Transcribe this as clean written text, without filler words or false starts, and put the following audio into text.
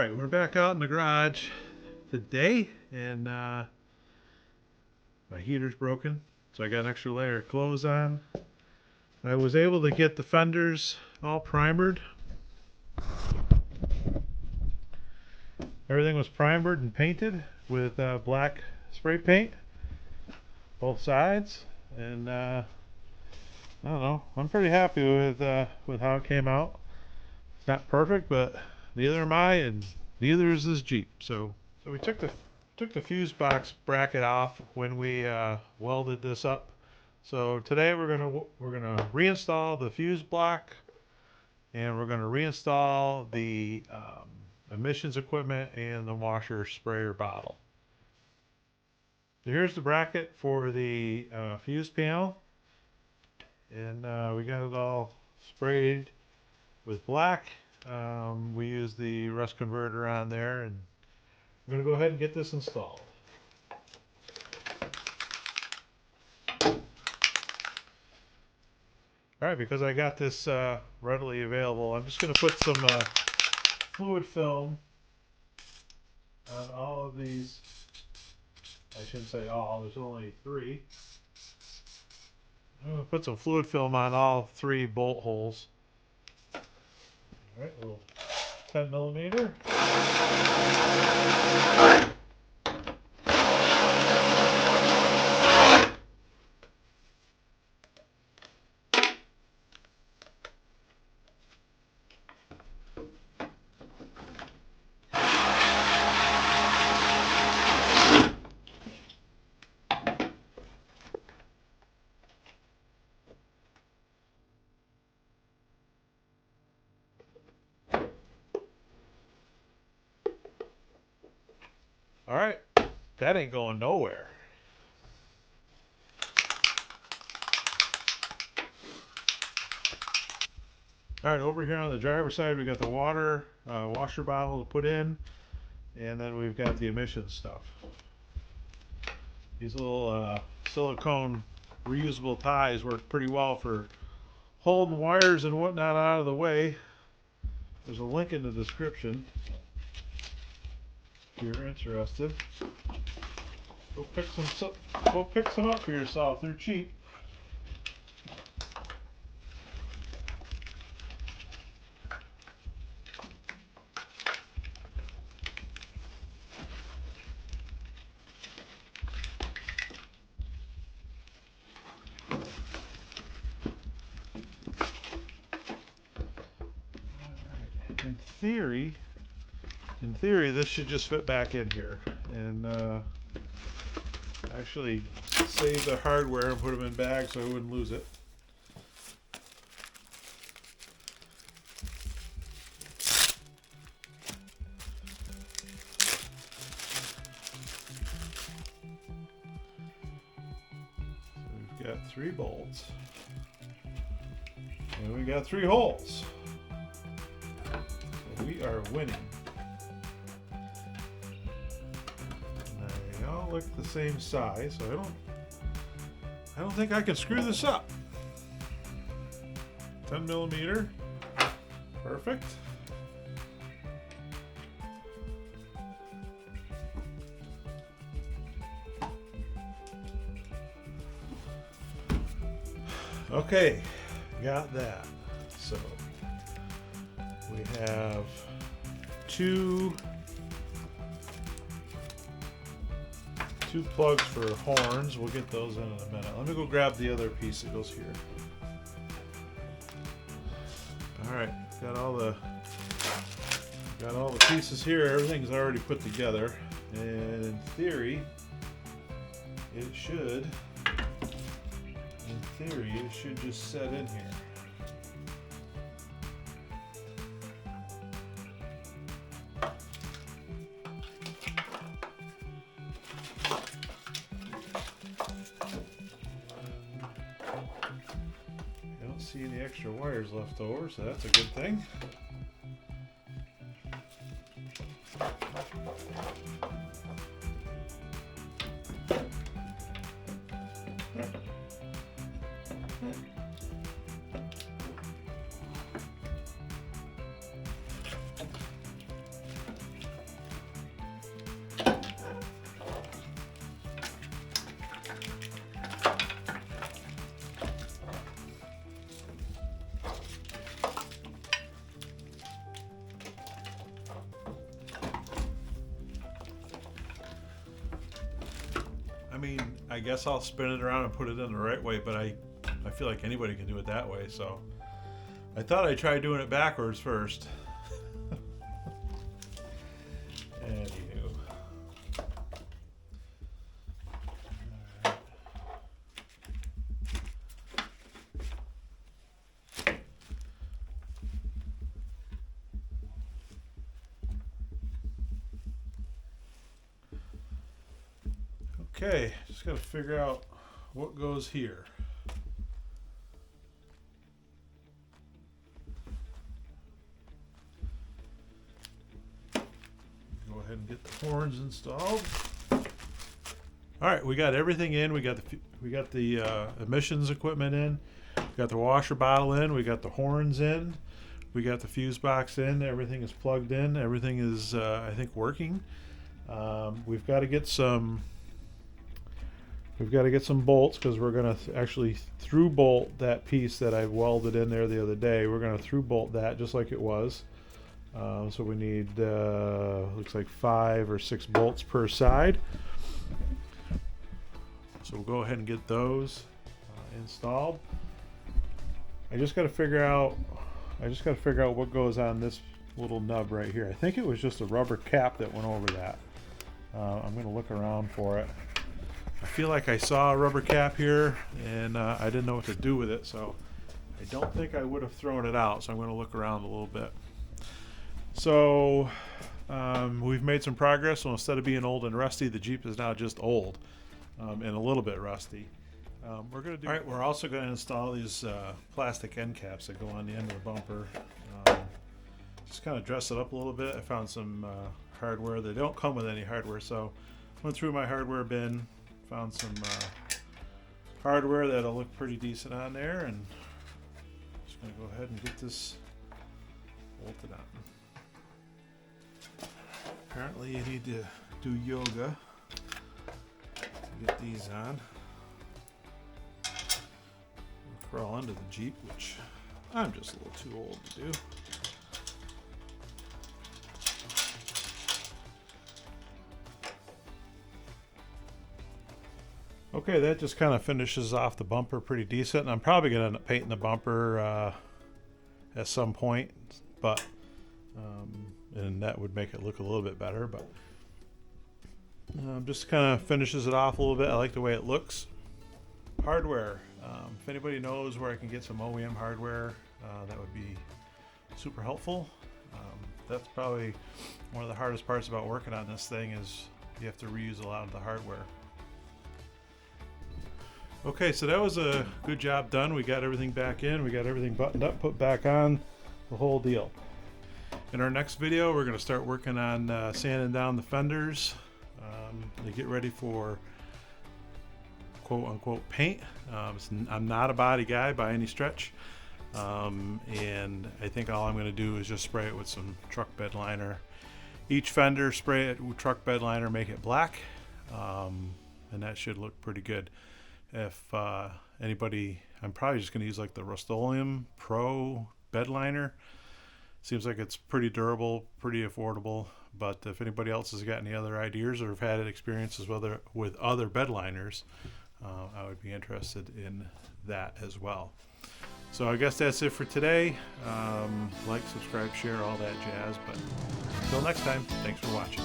Alright, we're back out in the garage today, and my heater's broken, so I got an extra layer of clothes on. I was able to get the fenders all primered. Everything was primered and painted with black spray paint, both sides, and I don't know, I'm pretty happy with how it came out. It's not perfect, but neither am I, and neither is this Jeep. So we took the fuse box bracket off when we welded this up. So today we're gonna reinstall the fuse block, and we're gonna reinstall the emissions equipment and the washer sprayer bottle. So here's the bracket for the fuse panel, and we got it all sprayed with black. We use the rust converter on there, and I'm going to go ahead and get this installed. Alright, because I got this readily available, I'm just going to put some fluid film on all of these. I shouldn't say all, there's only 3. I'm going to put some fluid film on all 3 bolt holes. Alright, a little 10 millimeter. Alright, that ain't going nowhere. Alright, over here on the driver's side we got the water washer bottle to put in, and then we've got the emissions stuff. These little silicone reusable ties work pretty well for holding wires and whatnot out of the way. There's a link in the description if you're interested. Go pick some up for yourself. They're cheap. In theory, this should just fit back in here, and actually save the hardware and put them in bags so I wouldn't lose it. So we've got 3 bolts, and we got 3 holes. So we are winning. They all look the same size, so I don't think I can screw this up. 10 millimeter, perfect. Okay, got that. So we have 2 plugs for horns. We'll get those in a minute. Let me go grab the other piece that goes here. Alright, got all the pieces here. Everything's already put together, and in theory it should just set in here. See any extra wires left over, so that's a good thing. mean, I guess I'll spin it around and put it in the right way, but I feel like anybody can do it that way, so I thought I'd try doing it backwards first. Anywho. Alright. Okay, just got to figure out what goes here. Go ahead and get the horns installed. All right, we got everything in. We got the emissions equipment in. We got the washer bottle in. We got the horns in. We got the fuse box in. Everything is plugged in. Everything is, I think, working. We've got to get some. We've got to get some bolts because we're going to actually through bolt that piece that I welded in there the other day. We're going to through bolt that just like it was. So we need looks like 5 or 6 bolts per side. So we'll go ahead and get those installed. I just got to figure out what goes on this little nub right here. I think it was just a rubber cap that went over that. I'm going to look around for it. I feel like I saw a rubber cap here and I didn't know what to do with it, so I don't think I would have thrown it out, so I'm going to look around a little bit. So we've made some progress, so instead of being old and rusty, the Jeep is now just old and a little bit rusty. We're going to do. All right, we're also going to install these plastic end caps that go on the end of the bumper. Just kind of dress it up a little bit. I found some hardware. They don't come with any hardware, so went through my hardware bin, found some hardware that'll look pretty decent on there, and just going to go ahead and get this bolted on. Apparently you need to do yoga to get these on. Crawl under the Jeep, which I'm just a little too old to do. Okay, that just kind of finishes off the bumper pretty decent. And I'm probably going to end up painting the bumper at some point, but and that would make it look a little bit better. But just kind of finishes it off a little bit. I like the way it looks. Hardware. If anybody knows where I can get some OEM hardware, that would be super helpful. That's probably one of the hardest parts about working on this thing is you have to reuse a lot of the hardware. Okay, so that was a good job done. We got everything back in. We got everything buttoned up, put back on, the whole deal. In our next video, we're going to start working on sanding down the fenders to get ready for quote-unquote paint. I'm not a body guy by any stretch, and I think all I'm going to do is just spray it with some truck bed liner. Each fender, spray it with truck bed liner, make it black, and that should look pretty good. If anybody, I'm probably just going to use like the Rust-Oleum Pro bed liner. Seems like it's pretty durable, pretty affordable, but if anybody else has got any other ideas or have had experiences with other bed liners, I would be interested in that as well. So I guess that's it for today. Like, subscribe, share, all that jazz. But until next time, thanks for watching.